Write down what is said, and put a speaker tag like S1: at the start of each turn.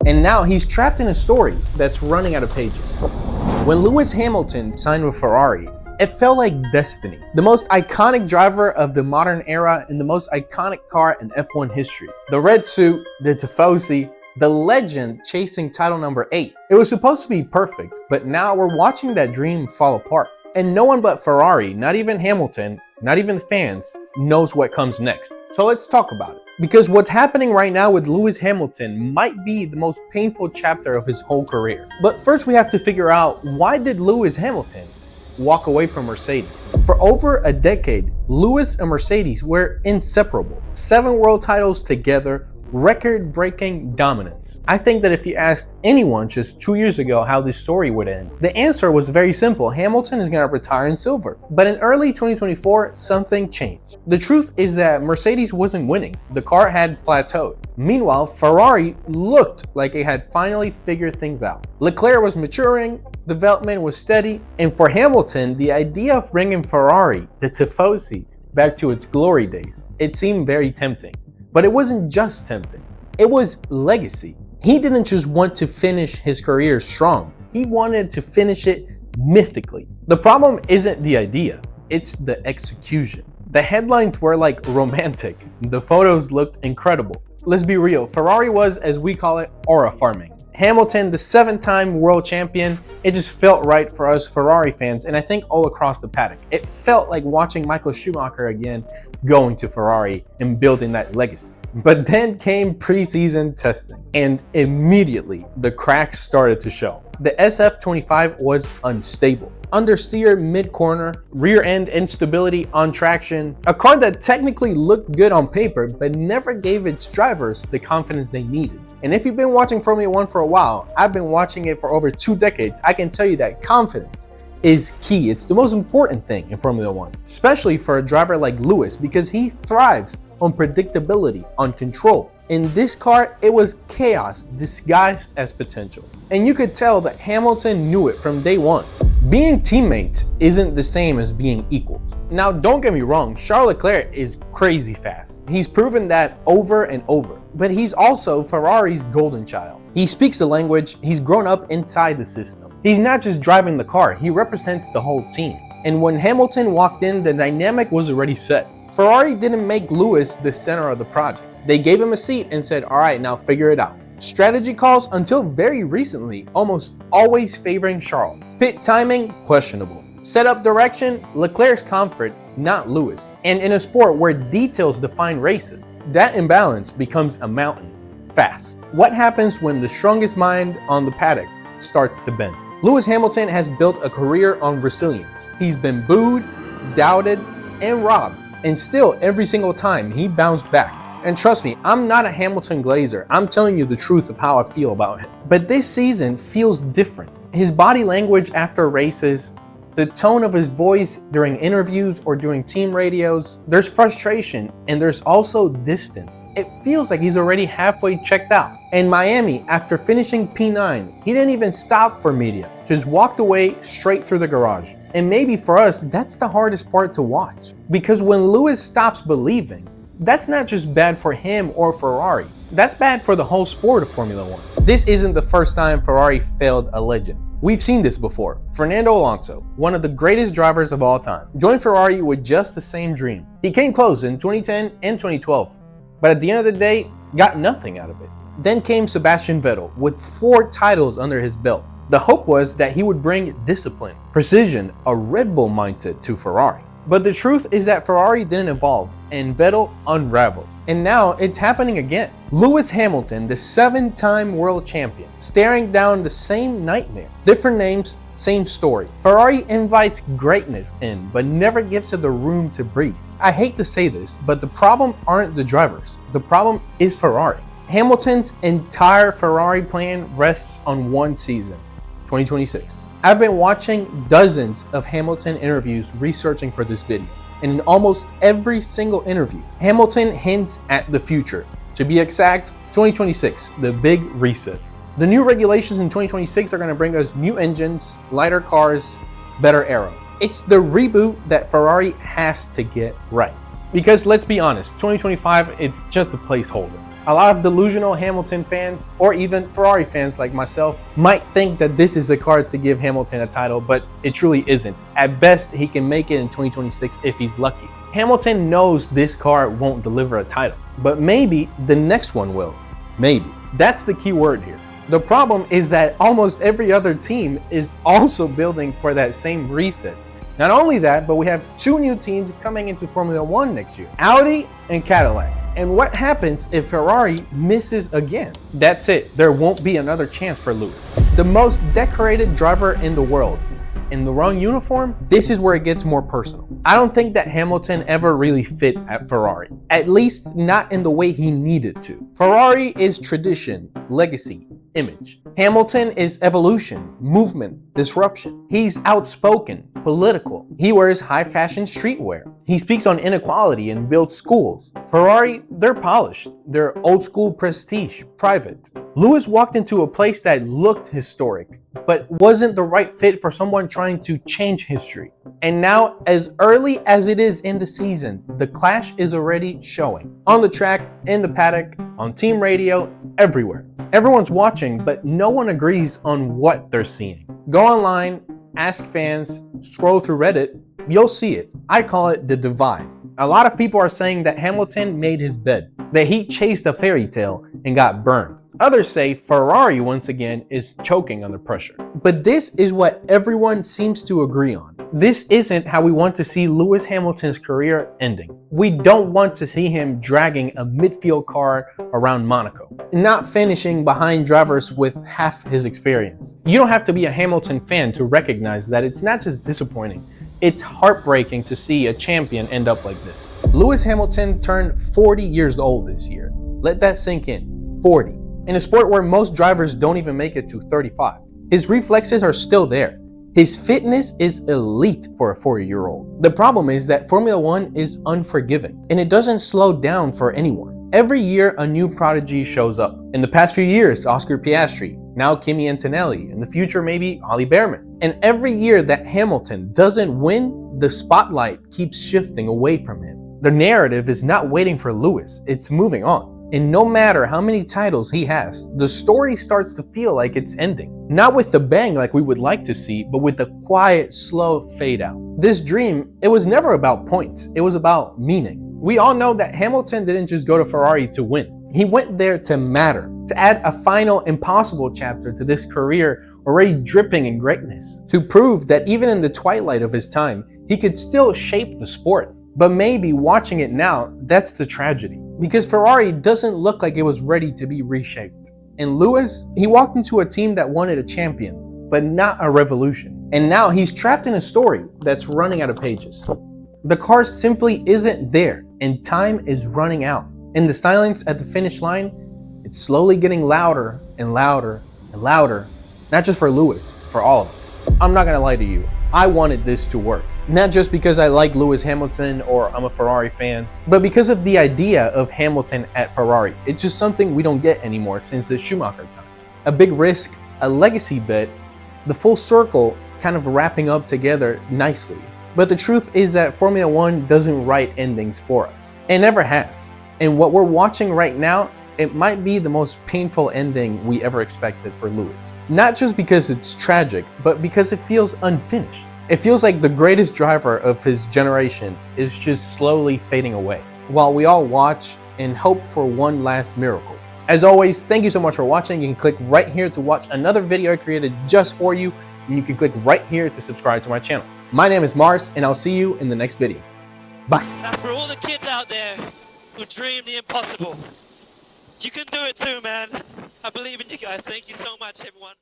S1: And now he's trapped in a story that's running out of pages. When Lewis Hamilton signed with Ferrari, it felt like destiny. The most iconic driver of the modern era and the most iconic car in F1 history. The red suit, the Tifosi, the legend chasing title number 8. It was supposed to be perfect, but now we're watching that dream fall apart. And no one but Ferrari, not even Hamilton, not even the fans, knows what comes next. So let's talk about it. Because what's happening right now with Lewis Hamilton might be the most painful chapter of his whole career. But first we have to figure out, why did Lewis Hamilton walk away from Mercedes? For over a decade, Lewis and Mercedes were inseparable. 7 world titles together, record-breaking dominance. I think that if you asked anyone just 2 years ago how this story would end, the answer was very simple: Hamilton is going to retire in silver. But in early 2024, something changed. The truth is that Mercedes wasn't winning. The car had plateaued. Meanwhile, Ferrari looked like it had finally figured things out. Leclerc was maturing, development was steady, and for Hamilton, the idea of bringing Ferrari, the Tifosi, back to its glory days, it seemed very tempting. But it wasn't just tempting, it was legacy. He didn't just want to finish his career strong, he wanted to finish it mythically. The problem isn't the idea, it's the execution. The headlines were like romantic, the photos looked incredible. Let's be real, Ferrari was, as we call it, aura farming. Hamilton, the 7-time world champion, it just felt right for us Ferrari fans, and I think all across the paddock. It felt like watching Michael Schumacher again going to Ferrari and building that legacy. But then came preseason testing, and immediately the cracks started to show. The SF25 was unstable. Understeer mid-corner, rear end instability on traction, a car that technically looked good on paper but never gave its drivers the confidence they needed. And if you've been watching Formula 1 for a while, I've been watching it for over 2 decades, I can tell you that confidence is key. It's the most important thing in Formula 1, especially for a driver like Lewis, because he thrives on predictability, on control. In this car, it was chaos disguised as potential. And you could tell that Hamilton knew it from day one. Being teammates isn't the same as being equals. Now, don't get me wrong, Charles Leclerc is crazy fast. He's proven that over and over. But he's also Ferrari's golden child. He speaks the language, he's grown up inside the system. He's not just driving the car, he represents the whole team. And when Hamilton walked in, the dynamic was already set. Ferrari didn't make Lewis the center of the project. They gave him a seat and said, all right, now figure it out. Strategy calls, until very recently, almost always favoring Charles. Pit timing, questionable. Setup direction, Leclerc's comfort, not Lewis. And in a sport where details define races, that imbalance becomes a mountain fast. What happens when the strongest mind on the paddock starts to bend? Lewis Hamilton has built a career on resilience. He's been booed, doubted, and robbed. And still, every single time, he bounced back. And trust me, I'm not a Hamilton glazer. I'm telling you the truth of how I feel about him. But this season feels different. His body language after races, the tone of his voice during interviews or during team radios, there's frustration and there's also distance. It feels like he's already halfway checked out. In Miami, after finishing P9, he didn't even stop for media, just walked away straight through the garage. And maybe for us, that's the hardest part to watch. Because when Lewis stops believing, that's not just bad for him or Ferrari, that's bad for the whole sport of Formula 1. This isn't the first time Ferrari failed a legend. We've seen this before. Fernando Alonso, one of the greatest drivers of all time, joined Ferrari with just the same dream. He came close in 2010 and 2012, but at the end of the day, got nothing out of it. Then came Sebastian Vettel with 4 titles under his belt. The hope was that he would bring discipline, precision, a Red Bull mindset to Ferrari. But the truth is that Ferrari didn't evolve and Vettel unraveled. And now it's happening again. Lewis Hamilton, the 7-time world champion, staring down the same nightmare. Different names, same story. Ferrari invites greatness in, but never gives it the room to breathe. I hate to say this, but the problem aren't the drivers. The problem is Ferrari. Hamilton's entire Ferrari plan rests on one season, 2026. I've been watching dozens of Hamilton interviews researching for this video. And in almost every single interview, Hamilton hints at the future. To be exact, 2026, the big reset. The new regulations in 2026 are going to bring us new engines, lighter cars, better aero. It's the reboot that Ferrari has to get right. Because let's be honest, 2025, it's just a placeholder. A lot of delusional Hamilton fans, or even Ferrari fans like myself, might think that this is the car to give Hamilton a title, but it truly isn't. At best, he can make it in 2026 if he's lucky. Hamilton knows this car won't deliver a title, but maybe the next one will. Maybe. That's the key word here. The problem is that almost every other team is also building for that same reset. Not only that, but we have two new teams coming into Formula One next year, Audi and Cadillac. And what happens if Ferrari misses again? That's it. There won't be another chance for Lewis. The most decorated driver in the world. In the wrong uniform, this is where it gets more personal. I don't think that Hamilton ever really fit at Ferrari, at least not in the way he needed to. Ferrari is tradition, legacy, image. Hamilton is evolution, movement, disruption. He's outspoken, political. He wears high fashion streetwear. He speaks on inequality and builds schools. Ferrari, they're polished. They're old school prestige, private. Lewis walked into a place that looked historic, but wasn't the right fit for someone trying to change history. And now, as early as it is in the season, the clash is already showing. On the track, in the paddock, on team radio, everywhere. Everyone's watching, but no one agrees on what they're seeing. Go online, ask fans, scroll through Reddit, you'll see it. I call it the divide. A lot of people are saying that Hamilton made his bed, that he chased a fairy tale and got burned. Others say Ferrari once again is choking under pressure. But this is what everyone seems to agree on. This isn't how we want to see Lewis Hamilton's career ending. We don't want to see him dragging a midfield car around Monaco, not finishing behind drivers with half his experience. You don't have to be a Hamilton fan to recognize that it's not just disappointing, it's heartbreaking to see a champion end up like this. Lewis Hamilton turned 40 years old this year. Let that sink in. 40. In a sport where most drivers don't even make it to 35. His reflexes are still there. His fitness is elite for a 40-year-old. The problem is that Formula One is unforgiving, and it doesn't slow down for anyone. Every year, a new prodigy shows up. In the past few years, Oscar Piastri, now Kimi Antonelli, in the future maybe Ollie Behrman. And every year that Hamilton doesn't win, the spotlight keeps shifting away from him. The narrative is not waiting for Lewis, it's moving on. And no matter how many titles he has, the story starts to feel like it's ending. Not with the bang like we would like to see, but with the quiet, slow fade out. This dream, it was never about points, it was about meaning. We all know that Hamilton didn't just go to Ferrari to win. He went there to matter, to add a final impossible chapter to this career already dripping in greatness. To prove that even in the twilight of his time, he could still shape the sport. But maybe watching it now, that's the tragedy. Because Ferrari doesn't look like it was ready to be reshaped. And Lewis, he walked into a team that wanted a champion, but not a revolution. And now he's trapped in a story that's running out of pages. The car simply isn't there, and time is running out. In the silence at the finish line, it's slowly getting louder and louder and louder. Not just for Lewis, for all of us. I'm not gonna lie to you, I wanted this to work. Not just because I like Lewis Hamilton or I'm a Ferrari fan, but because of the idea of Hamilton at Ferrari. It's just something we don't get anymore since the Schumacher times. A big risk, a legacy bet, the full circle kind of wrapping up together nicely. But the truth is that Formula One doesn't write endings for us. It never has. And what we're watching right now, it might be the most painful ending we ever expected for Lewis. Not just because it's tragic, but because it feels unfinished. It feels like the greatest driver of his generation is just slowly fading away, while we all watch and hope for one last miracle. As always, thank you so much for watching. You can click right here to watch another video I created just for you, and you can click right here to subscribe to my channel. My name is Mars, and I'll see you in the next video. Bye.
S2: That's for all the kids out there who dream the impossible. You can do it too, man. I believe in you guys. Thank you so much, everyone.